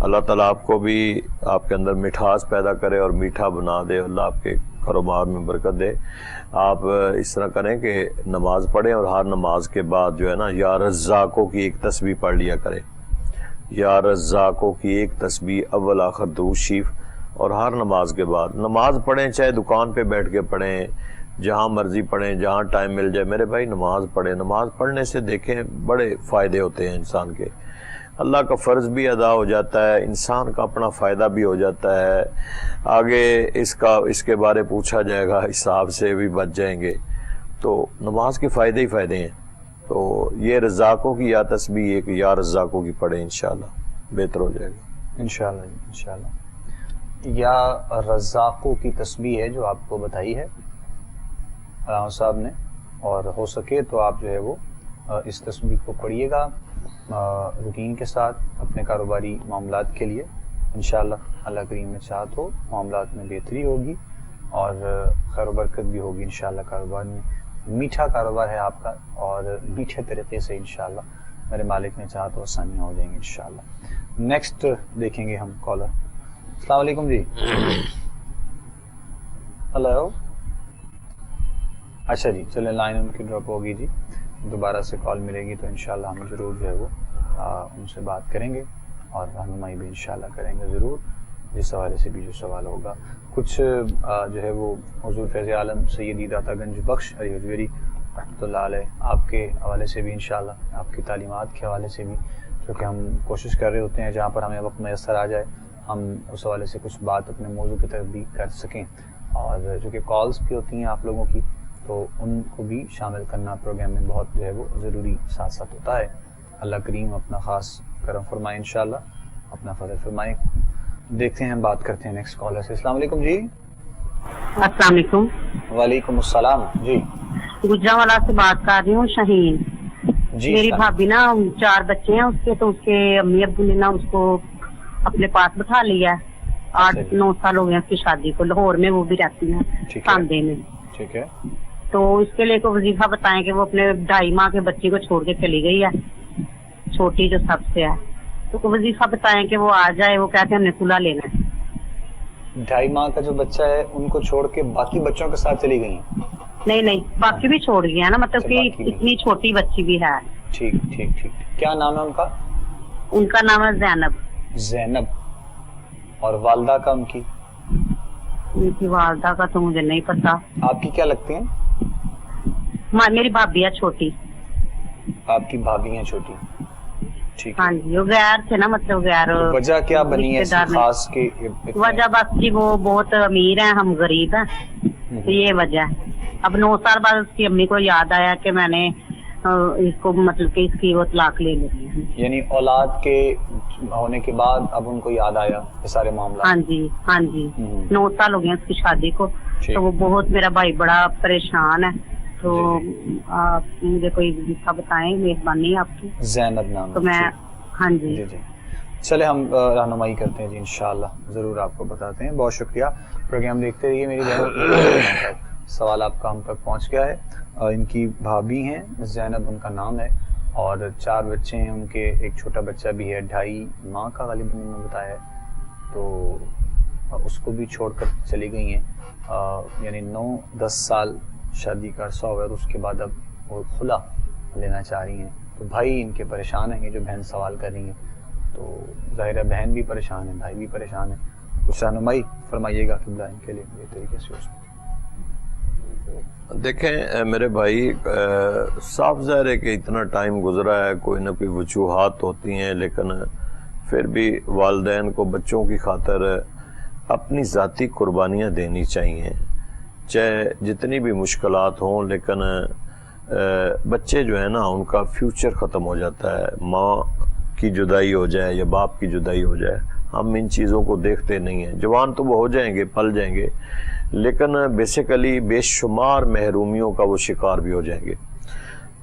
اللہ تعالیٰ آپ کو بھی آپ کے اندر مٹھاس پیدا کرے اور میٹھا بنا دے، اللہ آپ کے کاروبار میں برکت دے. آپ اس طرح کریں کہ نماز پڑھیں اور ہر نماز کے بعد جو ہے نا یا رزاقوں کی ایک تسبیح پڑھ لیا کریں، یا رزاقوں کی ایک تسبیح اول آخر درود شریف، اور ہر نماز کے بعد نماز پڑھیں، چاہے دکان پہ بیٹھ کے پڑھیں، جہاں مرضی پڑھیں، جہاں ٹائم مل جائے. میرے بھائی نماز پڑھیں، نماز پڑھنے سے دیکھیں بڑے فائدے ہوتے ہیں انسان کے. اللہ کا فرض بھی ادا ہو جاتا ہے، انسان کا اپنا فائدہ بھی ہو جاتا ہے، آگے اس کے بارے پوچھا جائے گا، حساب سے بھی بچ جائیں گے. تو نماز کے فائدے ہی فائدے ہیں. تو یہ رزاقوں کی یا تسبیح ایک یا رزاقوں کی پڑھیں، انشاءاللہ بہتر ہو جائے گا. انشاءاللہ جی انشاءاللہ. یا رزاقوں کی تسبیح ہے جو آپ کو بتائی ہے علامہ صاحب نے، اور ہو سکے تو آپ جو ہے وہ اس تسبیح کو پڑھیے گا روٹین کے ساتھ اپنے کاروباری معاملات کے لیے. انشاءاللہ اللہ کریم میں چاہا تو معاملات میں بہتری ہوگی اور خیر و برکت بھی ہوگی انشاءاللہ کاروبار میں. میٹھا کاروبار ہے آپ کا، اور میٹھے طریقے سے انشاءاللہ میرے مالک نے چاہا تو آسانیاں ہو جائیں گی انشاءاللہ. نیکسٹ دیکھیں گے ہم کالر. السلام علیکم جی. ہلو. اچھا جی چلیں، لائن ان کی ڈراپ ہوگی جی، دوبارہ سے کال ملے گی تو انشاءاللہ ہم ضرور جو ہے وہ ان سے بات کریں گے اور رہنمائی بھی انشاءاللہ کریں گے ضرور، جس حوالے سے بھی جو سوال ہوگا. کچھ جو ہے وہ حضور فیض عالم سیدی داتا گنج بخش علی حجویری رحمۃ اللہ علیہ آپ کے حوالے سے بھی انشاءاللہ، آپ کی تعلیمات کے حوالے سے بھی، کیونکہ ہم کوشش کر رہے ہوتے ہیں جہاں پر ہمیں وقت میسر آ جائے ہم اس حوالے سے کچھ بات اپنے موضوع کی طرف بھی کر سکیں. اور جو کہ کالز بھی ہوتی ہیں آپ لوگوں کی، تو ان کو بھی شامل کرنا پروگرام میں بہت جو ہے وہ ضروری ساتھ ساتھ ہوتا ہے. اللہ کریم اپنا خاص کرم فرمائے انشاءاللہ، اپنا فضل فرمائے. دیکھتے ہیں، ہم بات کرتے ہیں نیکسٹ کالر سے. السلام علیکم جی. السلام علیکم. وعلیکم السلام جی. گجرانوالہ سے بات کر رہی ہوں، شہین. جی میری بھابھی نا 4 بچے ہیں اس کے، تو اس کے امی ابو نے نا اس کو اپنے پاس بٹھا لیا ہے. 8-9 سال ہو گئے اس کی شادی کو. لاہور میں وہ بھی رہتی ہیں، کاندے میں. ٹھیک ہے. تو اس کے لیے کوئی وظیفہ بتائیں کہ وہ اپنے 2.5 ماہ کے بچے کو چھوڑ کے چلی گئی ہے، چھوٹی جو سب سے ہے. تو کوئی وظیفہ بتائیں کہ وہ آ جائے، وہ کہتے ہیں ہم نے کھلا لینا ہے. 2.5 ماہ کا جو بچہ ہے ان کو چھوڑ کے باقی بچوں کے ساتھ چلی گئی ہیں؟ نہیں باقی بھی چھوڑ گیا نا، مطلب کہ اتنی چھوٹی بچی بھی ہے. ٹھیک ٹھیک ٹھیک. کیا نام ہے ان کا؟ ان کا نام ہے زینب. زینب. اور والدہ کا ان کی؟ ان کی والدہ کا تو مجھے نہیں پتا. آپ کی کیا لگتی ہیں؟ میری بھابھی ہے چھوٹی. آپ کی بھابھی ہیں چھوٹی. ٹھیک. ہاں جی، وہ غیر تھے نا، مطلب غیر. وجہ کیا بنی ہے خاص کی؟ وجہ بس جی وہ بہت امیر ہیں، ہم غریب ہیں، تو یہ وجہ ہے. اب 9 سال بعد اس کی امی کو یاد آیا کہ میں نے اس کو مطلب کہ اس کی وہ طلاق لے لی ہے. یعنی اولاد کے ہونے کے بعد اب ان کو یاد آیا یہ سارے معاملات. ہاں جی 9 سال ہو گئے اس کی شادی کو. تو وہ بہت، میرا بھائی بڑا پریشان ہے. تو آپ مجھے کوئی وظیفہ بتائیں، مہربانی آپ کی. زینب نام. تو میں ہاں جی چلے ہم رہنمائی کرتے ہیں جی انشاءاللہ، ضرور آپ کو بتاتے ہیں. بہت شکریہ. پروگرام دیکھتے رہیے. میری بہن سوال آپ کا ہم تک پہنچ گیا ہے. ان کی بھابھی ہیں زینب، ان کا نام ہے، اور 4 بچے ہیں ان کے. ایک چھوٹا بچہ بھی ہے 2.5 ماہ کا غالباً انہوں نے بتایا ہے. تو اس کو بھی چھوڑ کر چلی گئی ہیں. یعنی 9-10 سال شادی کا عرصہ ہوا، اور اس کے بعد اب وہ خلا لینا چاہ رہی ہیں. تو بھائی ان کے پریشان ہیں، یہ جو بہن سوال کر رہی ہیں. تو ظاہر ہے بہن بھی پریشان ہے، بھائی بھی پریشان ہے. کچھ رہنمائی فرمائیے گا قبلہ ان کے لیے یہ طریقے سے. اس دیکھیں میرے بھائی، صاف ظاہر ہے کہ اتنا ٹائم گزرا ہے، کوئی نہ کوئی وجوہات ہوتی ہیں، لیکن پھر بھی والدین کو بچوں کی خاطر اپنی ذاتی قربانیاں دینی چاہیے، چاہے جتنی بھی مشکلات ہوں. لیکن بچے جو ہے نا ان کا فیوچر ختم ہو جاتا ہے. ماں کی جدائی ہو جائے یا باپ کی جدائی ہو جائے، ہم ان چیزوں کو دیکھتے نہیں ہیں. جوان تو وہ ہو جائیں گے، پل جائیں گے، لیکن بیسیکلی بے شمار محرومیوں کا وہ شکار بھی ہو جائیں گے.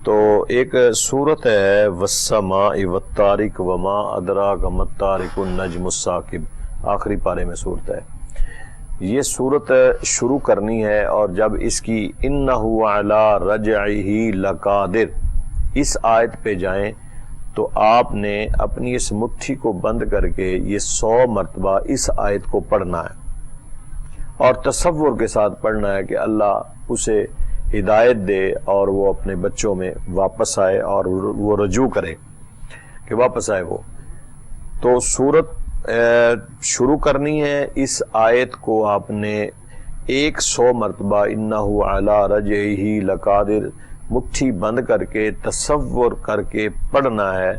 تو ایک صورت ہے والسماء والطارق وما ادراک ما الطارق النجم الثاقب، آخری پارے میں صورت ہے. یہ صورت شروع کرنی ہے، اور جب اس کی انہ علی رجعہ لقادر اس آیت پہ جائیں تو آپ نے اپنی اس مٹھی کو بند کر کے یہ 100 مرتبہ اس آیت کو پڑھنا ہے، اور تصور کے ساتھ پڑھنا ہے کہ اللہ اسے ہدایت دے اور وہ اپنے بچوں میں واپس آئے اور وہ رجوع کرے کہ واپس آئے وہ. تو صورت شروع کرنی ہے، اس آیت کو آپ نے 100 مرتبہ انہ علی رجعہ لقادر مٹھی بند کر کے تصور کر کے پڑھنا ہے،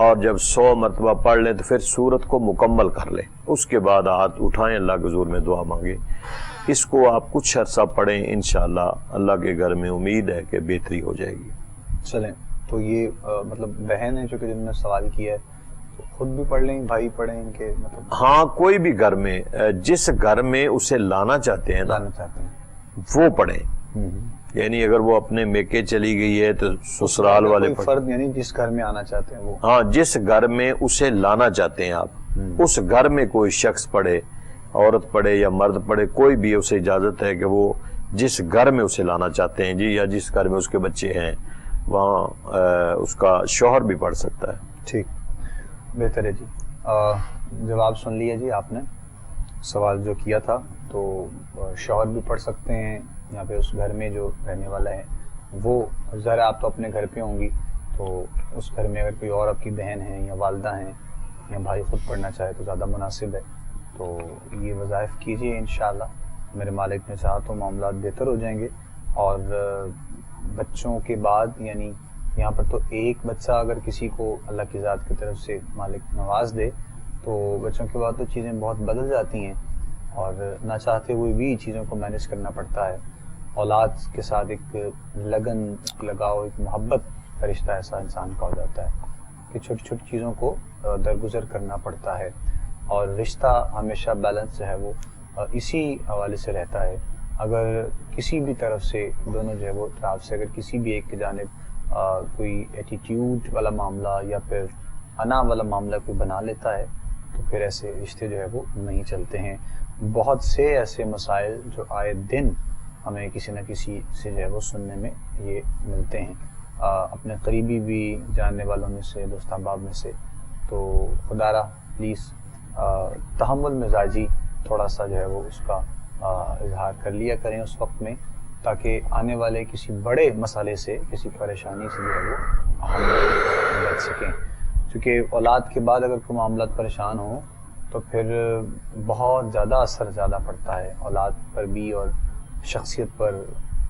اور جب 100 مرتبہ پڑھ لیں تو پھر سورت کو مکمل کر لیں. اس کے بعد ہاتھ اٹھائیں، اللہ کے حضور میں دعا مانگیں. اس کو آپ کچھ عرصہ پڑھیں، انشاءاللہ اللہ کے گھر میں امید ہے کہ بہتری ہو جائے گی. چلیں، تو یہ مطلب بہن ہے جو کہ جنہوں نے سوال کیا ہے، تو خود بھی پڑھ لیں، بھائی پڑھیں ان کے، مطلب ہاں کوئی بھی گھر میں، جس گھر میں اسے لانا چاہتے ہیں نا وہ پڑھیں. یعنی اگر وہ اپنے میکے چلی گئی ہے تو سسرال والے کوئی فرد یعنی جس گھر میں آنا چاہتے ہیں وہ، ہاں جس گھر میں اسے لانا چاہتے ہیں آپ، اس گھر میں کوئی شخص پڑھے، عورت پڑھے یا مرد پڑھے، کوئی بھی اسے اجازت ہے کہ وہ جس گھر میں اسے لانا چاہتے ہیں جی، یا جس گھر میں اس کے بچے ہیں وہاں اس کا شوہر بھی پڑھ سکتا ہے. ٹھیک، بہتر ہے جی. جواب سن لیا جی آپ نے سوال جو کیا تھا. تو شوہر بھی پڑھ سکتے ہیں، یہاں پہ اس گھر میں جو رہنے والا ہے وہ، ذرا آپ تو اپنے گھر پہ ہوں گی، تو اس گھر میں اگر کوئی اور آپ کی بہن ہے یا والدہ ہیں یا بھائی خود پڑھنا چاہے تو زیادہ مناسب ہے. تو یہ وظائف کیجئے، انشاءاللہ میرے مالک نے چاہا تو معاملات بہتر ہو جائیں گے. اور بچوں کے بعد یعنی یہاں پر تو ایک بچہ اگر کسی کو اللہ کی ذات کی طرف سے مالک نواز دے تو بچوں کے بعد تو چیزیں بہت بدل جاتی ہیں، اور نہ چاہتے ہوئے بھی چیزوں کو مینیج کرنا پڑتا ہے. اولاد کے ساتھ ایک لگن، ایک لگاؤ، ایک محبت کا رشتہ ایسا انسان کا ہو جاتا ہے کہ چھوٹی چھوٹی چیزوں کو درگزر کرنا پڑتا ہے، اور رشتہ ہمیشہ بیلنس جو ہے وہ اسی حوالے سے رہتا ہے. اگر کسی بھی طرف سے دونوں جو ہے وہ طرف سے اگر کسی بھی ایک کی جانب کوئی ایٹیٹیوڈ والا معاملہ یا پھر انا والا معاملہ کوئی بنا لیتا ہے تو پھر ایسے رشتے جو ہے وہ نہیں چلتے ہیں. بہت سے ایسے مسائل جو آئے دن ہمیں کسی نہ کسی سے جو ہے وہ سننے میں یہ ملتے ہیں، اپنے قریبی بھی جاننے والوں میں سے، دوست احباب میں سے. تو خدا را پلیز تحمل مزاجی تھوڑا سا جو ہے وہ اس کا اظہار کر لیا کریں اس وقت میں، تاکہ آنے والے کسی بڑے مسئلے سے، کسی پریشانی سے جو ہے وہ ہم بچ سکیں. کیونکہ اولاد کے بعد اگر کوئی معاملات پریشان ہوں تو پھر بہت زیادہ اثر زیادہ پڑتا ہے اولاد پر بھی اور شخصیت پر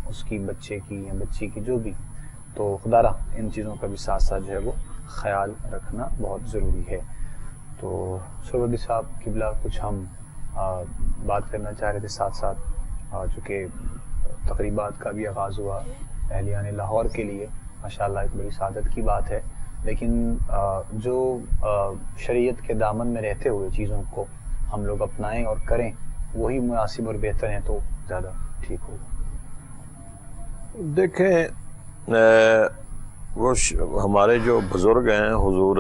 اس کی، بچے کی یا بچی کی جو بھی. تو خدا را ان چیزوں کا بھی ساتھ ساتھ جو ہے وہ خیال رکھنا بہت ضروری ہے. تو سروردی صاحب قبلہ کچھ ہم بات کرنا چاہ رہے تھے ساتھ ساتھ، چونکہ تقریبات کا بھی آغاز ہوا اہلیان لاہور کے لیے، ماشاءاللہ ایک بڑی سعادت کی بات ہے. لیکن جو شریعت کے دامن میں رہتے ہوئے چیزوں کو ہم لوگ اپنائیں اور کریں وہی مناسب اور بہتر ہیں تو زیادہ ٹھیک ہوگا. دیکھیں وہ ہمارے جو بزرگ ہیں حضور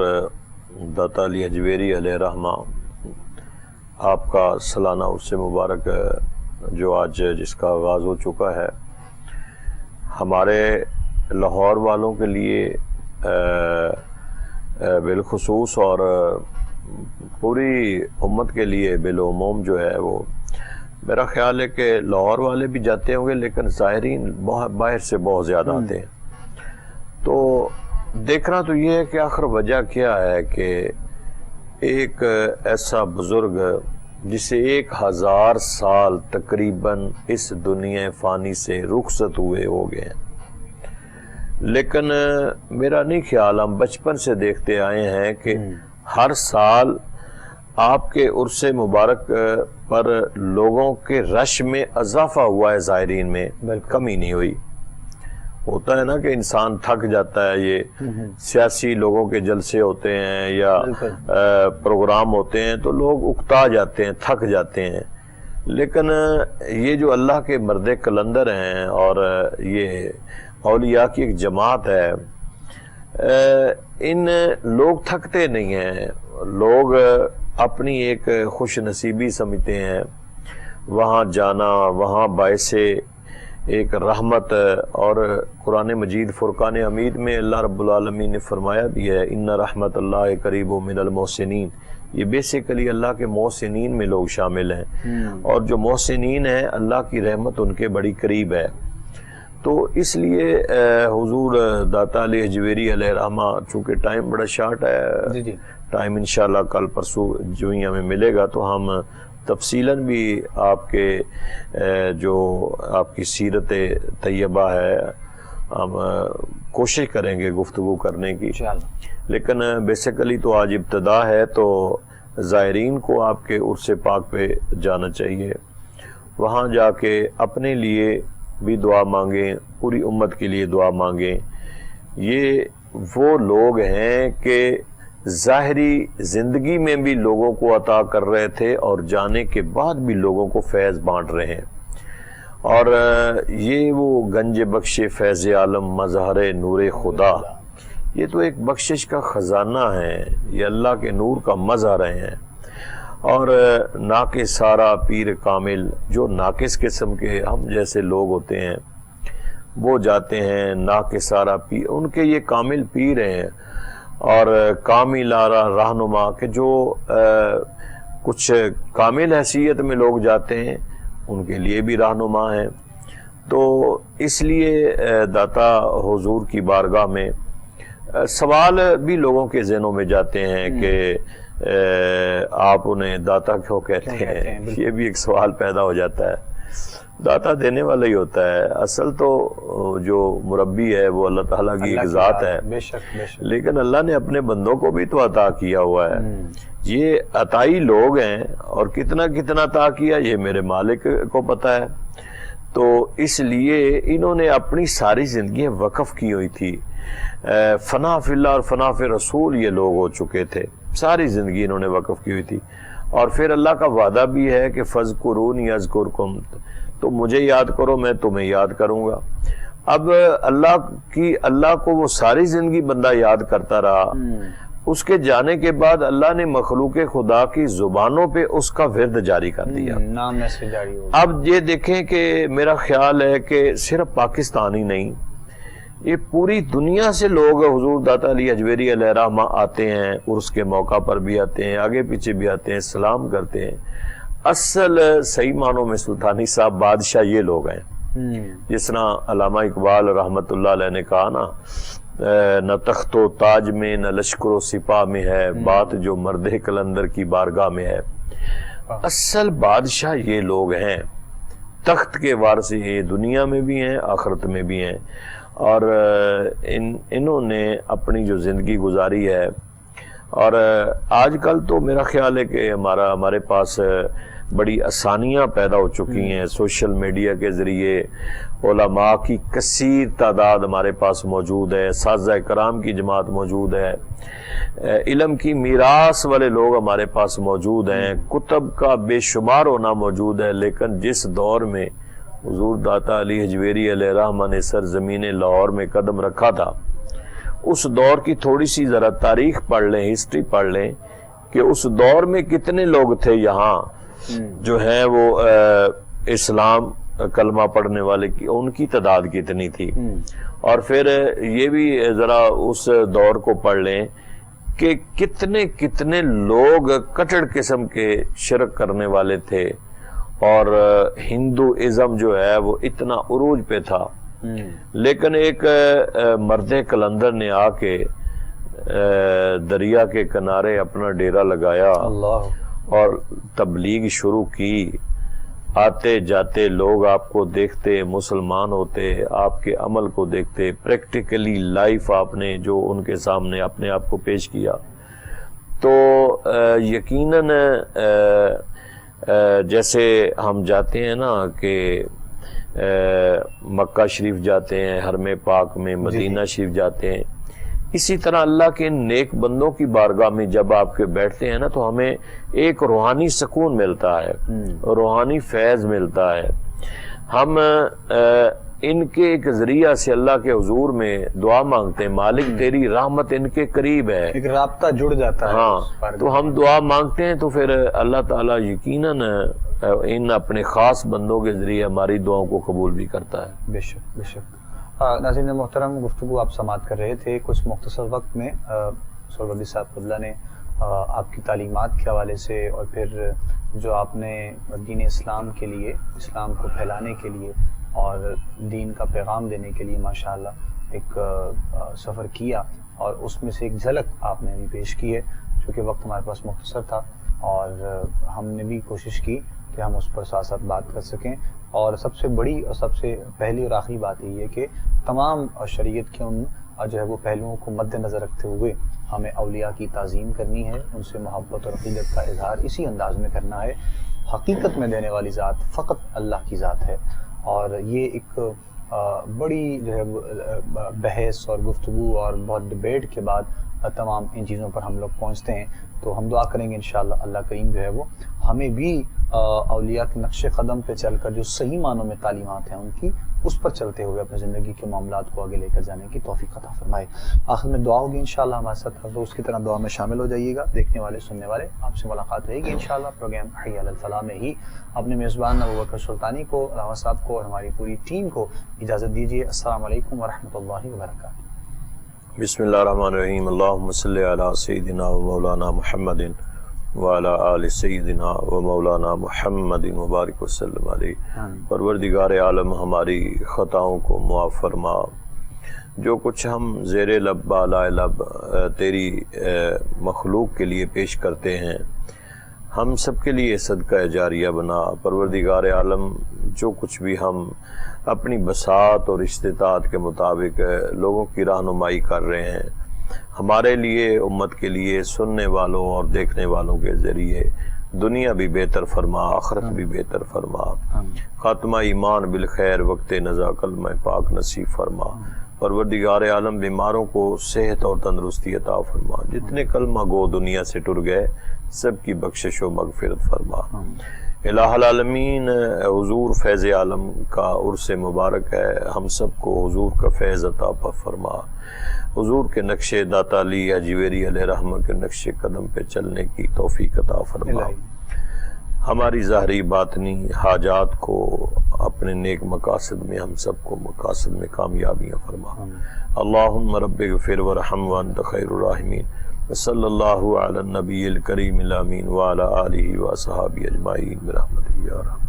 داتا علی اجویری علیہ رحمہ، آپ کا سالانہ عرس مبارک جو آج جس کا آغاز ہو چکا ہے، ہمارے لاہور والوں کے لیے بالخصوص اور پوری امت کے لیے بالعموم جو ہے وہ، میرا خیال ہے کہ لاہور والے بھی جاتے ہوں گے لیکن زائرین باہر سے بہت زیادہ آتے ہیں. تو دیکھنا تو یہ ہے کہ آخر وجہ کیا ہے کہ ایک ایسا بزرگ جسے 1000 سال تقریباً اس دنیا فانی سے رخصت ہوئے ہو گئے ہیں، لیکن میرا نہیں خیال، ہم بچپن سے دیکھتے آئے ہیں کہ ہر سال آپ کے عرس مبارک پر لوگوں کے رش میں اضافہ ہوا ہے، زائرین میں کمی نہیں ہوئی. ہوتا ہے نا کہ انسان تھک جاتا ہے، یہ سیاسی لوگوں کے جلسے ہوتے ہیں یا پروگرام ہوتے ہیں تو لوگ اکتا جاتے ہیں، تھک جاتے ہیں، لیکن یہ جو اللہ کے مرد کلندر ہیں اور یہ اولیاء کی ایک جماعت ہے، ان لوگ تھکتے نہیں ہیں، لوگ اپنی ایک خوش نصیبی سمجھتے ہیں، وہاں جانا وہاں باعث ایک رحمت، اور قرآن مجید فرقان حمید میں اللہ رب العالمین نے فرمایا بھی ہے ان رحمت اللہ قریب من المحسنین، یہ بیسیکلی اللہ کے محسنین میں لوگ شامل ہیں، اور جو محسنین ہیں اللہ کی رحمت ان کے بڑی قریب ہے۔ تو اس لیے حضور داتا علی حجویری علیہ رحمہ، چونکہ ٹائم بڑا شارٹ ہے، ٹائم انشاءاللہ کل پرسوں جو ہی ہمیں ملے گا تو ہم تفصیلاً بھی آپ کے جو آپ کی سیرت طیبہ ہے ہم کوشش کریں گے گفتگو کرنے کی، لیکن بیسیکلی تو آج ابتدا ہے تو زائرین کو آپ کے عرص پاک پہ جانا چاہیے، وہاں جا کے اپنے لیے بھی دعا مانگیں، پوری امت کے لیے دعا مانگیں۔ یہ وہ لوگ ہیں کہ ظاہری زندگی میں بھی لوگوں کو عطا کر رہے تھے اور جانے کے بعد بھی لوگوں کو فیض بانٹ رہے ہیں، اور یہ وہ گنج بخش فیض عالم مظہر نور خدا، یہ تو ایک بخشش کا خزانہ ہے، یہ اللہ کے نور کا مظہر ہیں۔ اور ناقص سارا پیر کامل، جو ناقص قسم کے ہم جیسے لوگ ہوتے ہیں وہ جاتے ہیں، ناقص سارا پیر ان کے یہ کامل پیر ہیں، اور کامل رہنما کہ جو کچھ کامل حیثیت میں لوگ جاتے ہیں ان کے لیے بھی رہنما ہیں۔ تو اس لیے داتا حضور کی بارگاہ میں سوال بھی لوگوں کے ذہنوں میں جاتے ہیں کہ آپ انہیں داتا کیوں کہتے ہیں، یہ بھی ایک سوال پیدا ہو جاتا ہے۔ داتا دینے والا ہی ہوتا ہے، اصل تو جو مربی ہے وہ اللہ تعالیٰ کی ایک ذات ہے، لیکن اللہ نے اپنے بندوں کو بھی تو عطا کیا ہوا ہے، یہ عطائی لوگ ہیں، اور کتنا کتنا عطا کیا یہ میرے مالک کو پتا ہے۔ تو اس لیے انہوں نے اپنی ساری زندگی وقف کی ہوئی تھی، فنا فی اللہ اور فنا فی رسول یہ لوگ ہو چکے تھے، ساری زندگی انہوں نے وقف کی ہوئی تھی، اور پھر اللہ کا وعدہ بھی ہے کہ فَاذْكُرُونِي أَذْكُرْكُمْ، تو مجھے یاد کرو میں تمہیں یاد کروں گا۔ اب اللہ کو وہ ساری زندگی بندہ یاد کرتا رہا، اس کے جانے کے بعد اللہ نے مخلوق خدا کی زبانوں پہ اس کا ورد جاری کر دیا، نام ایسے جاری ہو۔ اب یہ دیکھیں کہ میرا خیال ہے کہ صرف پاکستان ہی نہیں، یہ پوری دنیا سے لوگ حضور داتا علی حجویری علیہ رحمہ آتے ہیں، عرس کے موقع پر بھی آتے ہیں، آگے پیچھے بھی آتے ہیں، سلام کرتے ہیں۔ اصل صحیح معنوں میں سلطانی صاحب بادشاہ یہ لوگ ہیں، جس طرح علامہ اقبال رحمت اللہ علیہ نے کہا نا، نہ تخت و تاج میں نہ لشکر و سپاہ میں ہے بات جو مرد کلندر کی بارگاہ میں ہے۔ اصل بادشاہ یہ لوگ ہیں، تخت کے وارث یہ دنیا میں بھی ہیں آخرت میں بھی ہیں، اور انہوں نے اپنی جو زندگی گزاری ہے، اور آج کل تو میرا خیال ہے کہ ہمارے پاس بڑی آسانیاں پیدا ہو چکی ہیں، سوشل میڈیا کے ذریعے علماء کی کثیر تعداد ہمارے پاس موجود ہے، اساتذہ کرام کی جماعت موجود ہے، علم کی میراث والے لوگ ہمارے پاس موجود ہیں، کتب کا بے شمار ہونا موجود ہے، لیکن جس دور میں حضور داتا علی حجویری علیہ رحمہ نے سرزمین لاہور میں قدم رکھا تھا، اس دور کی تھوڑی سی ذرا تاریخ پڑھ لیں، ہسٹری پڑھ لیں کہ اس دور میں کتنے لوگ تھے یہاں جو ہیں وہ اسلام کلمہ پڑھنے والے کی، ان کی تعداد کتنی تھی، اور پھر یہ بھی ذرا اس دور کو پڑھ لیں کہ کتنے کتنے لوگ کٹڑ قسم کے شرک کرنے والے تھے، اور ہندوازم جو ہے وہ اتنا عروج پہ تھا، لیکن ایک مرد کلندر نے آ کے دریا کے کنارے اپنا ڈیرا لگایا اور تبلیغ شروع کی، آتے جاتے لوگ آپ کو دیکھتے، مسلمان ہوتے، آپ کے عمل کو دیکھتے، پریکٹیکلی لائف آپ نے جو ان کے سامنے اپنے آپ کو پیش کیا، تو یقیناً جیسے ہم جاتے ہیں نا کہ مکہ شریف جاتے ہیں، حرم پاک میں، مدینہ شریف جاتے ہیں، اسی طرح اللہ کے نیک بندوں کی بارگاہ میں جب آپ کے بیٹھتے ہیں نا تو ہمیں ایک روحانی سکون ملتا ہے، روحانی فیض ملتا ہے۔ ہم ان کے ایک ذریعہ سے اللہ کے حضور میں دعا مانگتے ہیں، مالک تیری رحمت ان کے قریب ہے، ایک رابطہ جڑ جاتا ہے۔ ہاں، تو ہم دعا مانگتے ہیں تو پھر اللہ تعالیٰ یقیناً ان اپنے خاص بندوں کے ذریعے ہماری دعاؤں کو قبول بھی کرتا ہے۔ بے شک بے شک۔ ناظرین محترم، گفتگو آپ سماعت کر رہے تھے۔ کچھ مختصر وقت میں سہروردی صاحب قبلہ نے آپ کی تعلیمات کے حوالے سے اور پھر جو آپ نے دین اسلام کے لیے، اسلام کو پھیلانے کے لیے اور دین کا پیغام دینے کے لیے ماشاءاللہ ایک سفر کیا، اور اس میں سے ایک جھلک آپ نے بھی پیش کی ہے، چونکہ وقت ہمارے پاس مختصر تھا اور ہم نے بھی کوشش کی کہ ہم اس پر ساتھ ساتھ بات کر سکیں۔ اور سب سے بڑی اور سب سے پہلی اور آخری بات یہ ہے کہ تمام شریعت کے ان جو ہے وہ پہلوؤں کو مد نظر رکھتے ہوئے ہمیں اولیاء کی تعظیم کرنی ہے، ان سے محبت اور عقیدت کا اظہار اسی انداز میں کرنا ہے۔ حقیقت میں دینے والی ذات فقط اللہ کی ذات ہے، اور یہ ایک بڑی جو ہے بحث اور گفتگو اور بہت ڈبیٹ کے بعد تمام ان چیزوں پر ہم لوگ پہنچتے ہیں۔ تو ہم دعا کریں گے انشاءاللہ اللہ کریم جو ہے وہ ہمیں بھی اولیاء کے نقش قدم پہ چل کر جو صحیح معنوں میں تعلیمات ہیں ان کی، اس پر چلتے ہوئے اپنے زندگی کے معاملات کو آگے لے کر جانے کی توفیق عطا فرمائے۔ آخر میں دعا ہوگی انشاءاللہ ہمارے ساتھ، ہر روز کی طرح دعا میں شامل ہو جائیے گا۔ دیکھنے والے سننے والے آپ سے ملاقات رہے گی انشاءاللہ پروگرام حی علی الفلاح میں ہی۔ اپنے میزبان ابوبکر سلطانی کو، راوہ صاحب کو اور ہماری پوری ٹیم کو اجازت دیجیے۔ السلام علیکم ورحمۃ اللہ وبرکاتہ۔ بسم اللہ الرحمن الرحیم، اللہم صلی علی سیدنا و مولانا محمد وعلی آل سیدنا و مولانا محمد مبارک وسلم علیہ۔ پروردگار عالم ہماری خطاؤں کو معاف فرما، جو کچھ ہم زیر لب بالائے لب تیری مخلوق کے لیے پیش کرتے ہیں ہم سب کے لیے صدقہ جاریہ بنا۔ پروردگار عالم جو کچھ بھی ہم اپنی بساط اور استطاعت کے مطابق لوگوں کی رہنمائی کر رہے ہیں، ہمارے لیے، امت کے لیے، سننے والوں اور دیکھنے والوں کے ذریعے دنیا بھی بہتر فرما، آخرت بھی بہتر فرما، خاتمہ ایمان بالخیر، وقت نزا کلمہ پاک نصیب فرما۔ پروردگار عالم بیماروں کو صحت اور تندرستی عطا فرما، جتنے کلمہ گو دنیا سے ٹر گئے سب کی بخشش و مغفرت فرما۔ الہ العالمین، حضور فیض عالم کا عرس مبارک ہے، ہم سب کو حضور کا فیض عطا فرما، حضور کے نقش داتا علی حجویری علیہ رحمہ کے نقش قدم پہ چلنے کی توفیق عطا فرما۔ ہماری ظاہری باطنی حاجات کو اپنے نیک مقاصد میں ہم سب کو مقاصد میں کامیابیاں فرما۔ اللہم رب اغفر ورحم وانت خیر الراحمین، صلی اللہ علی النبی الکریم الامین وعلی آلہ واصحابہ اجمعین برحمتک یا رحمۃ۔